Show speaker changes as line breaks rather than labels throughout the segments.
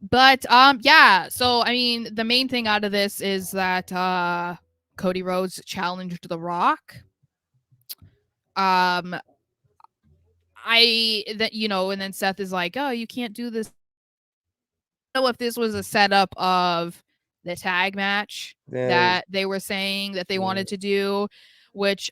But yeah, so I mean the main thing out of this is that Cody Rhodes challenged The Rock. Um and then Seth is like, "Oh, you can't do this." I don't know if this was a setup of the tag match
Yeah,
that they were saying that they
yeah.
wanted to do, which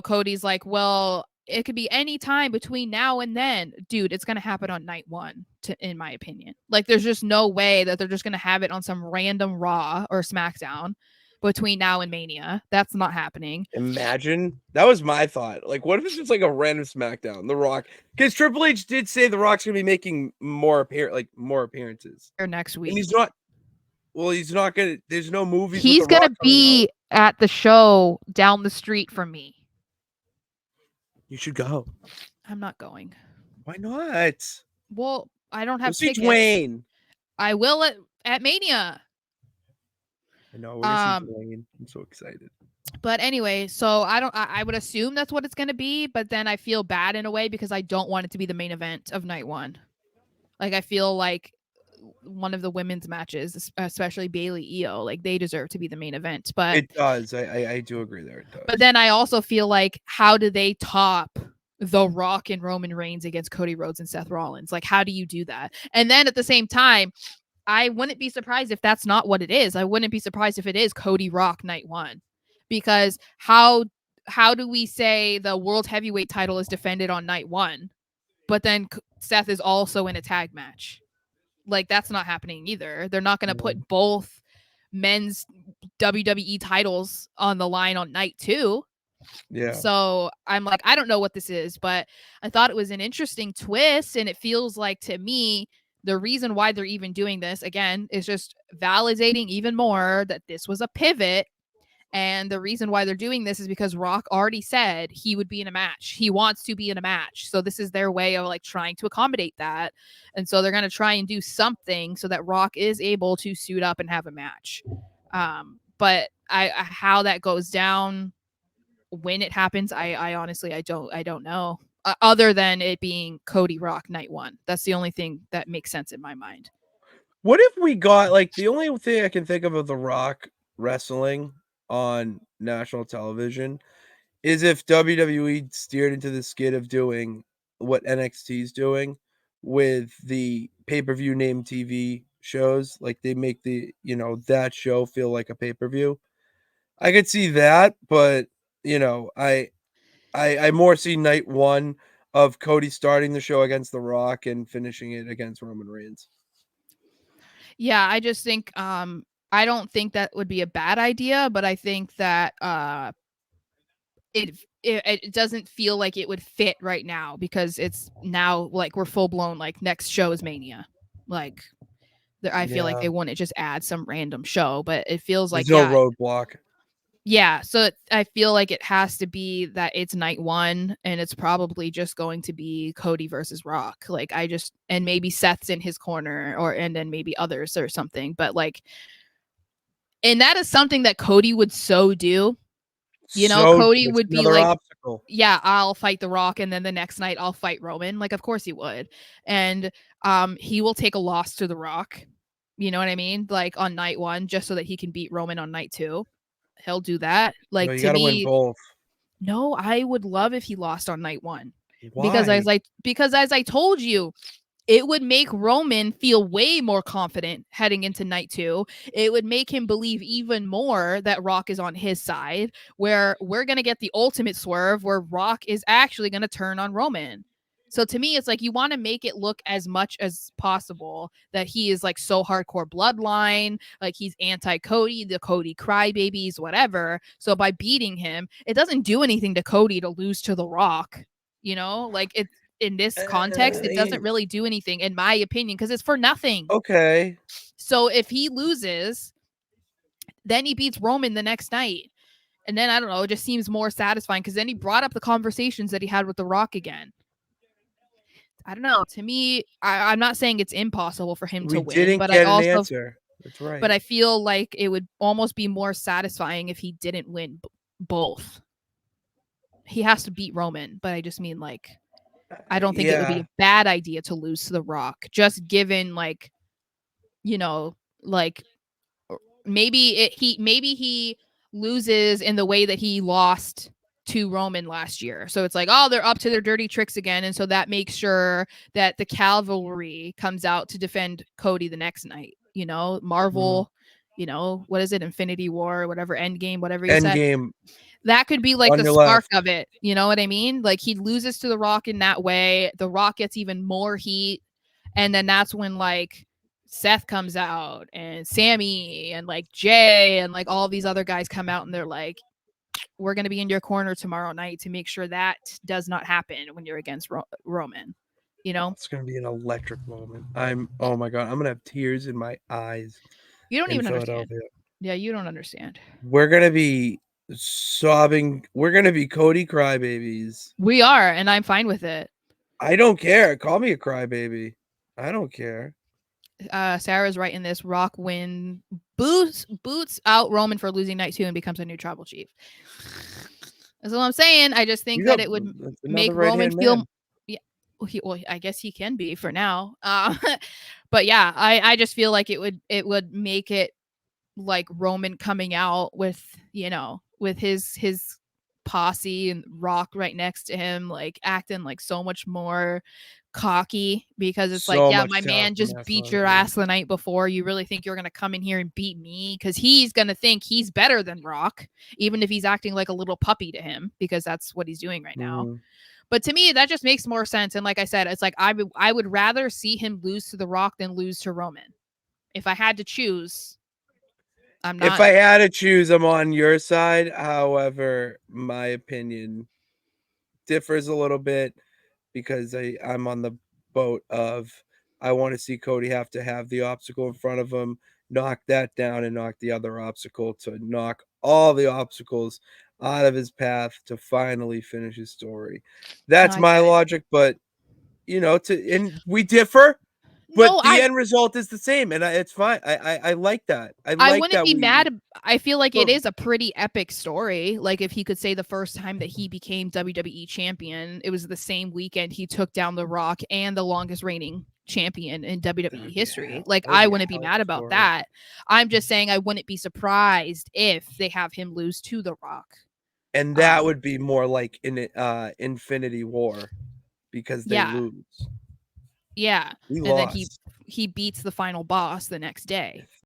Cody's like, "Well, it could be any time between now and then." Dude, it's going to happen on night 1 in my opinion. Like there's just no way that they're just going to have it on some random Raw or SmackDown between now and Mania. That's not happening.
Imagine that was my thought. Like, what if it's just like a random SmackDown? The Rock, because Triple H did say The Rock's gonna be making more appearances,
Or next
and
week.
he's not. Well, he's not gonna. There's no movies with The
He's going
Rock
to
coming out.
be at the show down the street from me.
You should go.
I'm not going.
Why not?
Well, I don't
Go
have
see
tickets.
Dwayne.
I will at Mania.
I know we're gonna see
Um,
Dwayne. I'm so excited.
but anyway, so I would assume that's what it's going to be, but then I feel bad in a way because I don't want it to be the main event of night 1. Like I feel like one of the women's matches, especially Bailey Io, like they deserve to be the main event. But
It does. I do agree there. It
but
does.
then I also feel like how do they top The Rock and Roman Reigns against Cody Rhodes and Seth Rollins? Like how do you do that? And then at the same time, I wouldn't be surprised if that's not what it is. I wouldn't be surprised if it is Cody Rock night 1. Because how do we say the world heavyweight title is defended on night 1, but then Seth is also in a tag match? Like that's not happening either. They're not going to
Yeah.
put both men's WWE titles on the line on night 2.
Yeah.
So I'm like, I don't know what this is, but I thought it was an interesting twist. And it feels like to me, the reason why they're even doing this again is just validating even more that this was a pivot. And the reason why they're doing this is because Rock already said he would be in a match. He wants to be in a match. So this is their way of like trying to accommodate that. And so they're going to try and do something so that Rock is able to suit up and have a match. But how that goes down, when it happens, I honestly I don't know. Other than it being Cody Rock night 1, that's the only thing that makes sense in my mind.
What if we got like the only thing I can think of The Rock wrestling on national television is if WWE steered into the skid of doing what NXT's doing with the pay-per-view named TV shows. Like they make that show feel like a pay-per-view. I could see that, but I more see night 1 of Cody starting the show against The Rock and finishing it against Roman Reigns.
Yeah, I just think I don't think that would be a bad idea, but I think that it doesn't feel like it would fit right now because it's now like we're full blown like next show is Mania. Like I feel like
Yeah.
they wouldn't just add some random show, but it feels
There's
like
no
yeah,
roadblock.
yeah. So I feel like it has to be that it's night 1 and it's probably just going to be Cody versus Rock. Like and maybe Seth's in his corner and then maybe others or something. But like, and that is something that Cody would so do.
So
Cody
it's
would be
another
like,
obstacle.
yeah, I'll fight The Rock and then the next night I'll fight Roman. Like, of course he would. And he will take a loss to The Rock. You know what I mean? Like on night 1, just so that he can beat Roman on night 2. He'll do that.
No,
Like
you
to
got to win
me,
both.
no, I would love if he lost on night 1.
Why?
Because as I told you, it would make Roman feel way more confident heading into night 2. It would make him believe even more that Rock is on his side, where we're going to get the ultimate swerve where Rock is actually going to turn on Roman. So to me, it's like you want to make it look as much as possible that he is like so hardcore bloodline, like he's anti Cody, the Cody crybabies, whatever. So by beating him, it doesn't do anything to Cody to lose to The Rock. Like it's in this context, it doesn't really do anything, in my opinion, because it's for nothing.
Okay.
So if he loses, then he beats Roman the next night. And then I don't know, it just seems more satisfying because then he brought up the conversations that he had with The Rock again. I don't know. To me, I'm not saying it's impossible for him to
We
win,
didn't get an answer. That's
but
right.
I feel like it would almost be more satisfying if he didn't win both. He has to beat Roman, but I just mean like I don't think it would be
Yeah.
a bad idea to lose to The Rock, just given like you know, like maybe he loses in the way that he lost to Roman last year. So it's like, oh, they're up to their dirty tricks again. And so that makes sure that the cavalry comes out to defend Cody the next night. Marvel, what is it? Infinity War, or whatever, Endgame, whatever you said.
Endgame
That could be like
on
the
your
spark
left.
of it. You know what I mean? Like he loses to The Rock in that way. The Rock gets even more heat. And then that's when like Seth comes out and Sammy and like Jay and like all these other guys come out and they're like, we're going to be in your corner tomorrow night to make sure that does not happen when you're against Roman.
It's gonna be an electric moment. Oh my god, I'm gonna have tears in my eyes
You don't
in
even understand.
Philadelphia.
Yeah, you don't understand.
We're gonna be sobbing. We're gonna be Cody crybabies.
We are, and I'm fine with it.
I don't care. Call me a crybaby. I don't care.
Sarah's right in this. Rock win boots out Roman for losing night 2 and becomes a new tribal chief. That's what I'm saying. I just think
You
that
got
it would
another
make
right
Roman
hand
feel.
man.
Yeah, well, I guess he can be for now. But yeah, I just feel like it would make it like Roman coming out with with his posse and Rock right next to him, like acting like so much more cocky because it's like,
So
yeah,
much
my man just
tackling
beat your
athletically.
ass the night before. You really think you're gonna come in here and beat me? Because he's gonna think he's better than Rock, even if he's acting like a little puppy to him, because that's what he's doing right now.
Mhm.
But to me, that just makes more sense. And like I said, it's like I would rather see him lose to The Rock than lose to Roman. If I had to choose, I'm
If
not.
I had to choose, I'm on your side. However, my opinion differs a little bit because I'm on the boat of I want to see Cody have to have the obstacle in front of him, knock that down, and knock the other obstacle to knock all the obstacles out of his path to finally finish his story. That's
I
my
get it.
logic, but and we differ, but
No,
the end result is the same, and it's fine. I like that. I
I
like
wouldn't
that
be
we.
mad. I feel like it
But
is a pretty epic story. Like if he could say the first time that he became WWE champion, it was the same weekend he took down The Rock and the longest reigning champion in WWE history. Like
that would
I
be a
wouldn't be
hell of
mad
a
about
story.
that. I'm just saying I wouldn't be surprised if they have him lose to The Rock.
And that
Um,
would be more like in Infinity War because they
yeah,
lose.
yeah,
We
and then he
lost.
he beats the final boss the next day.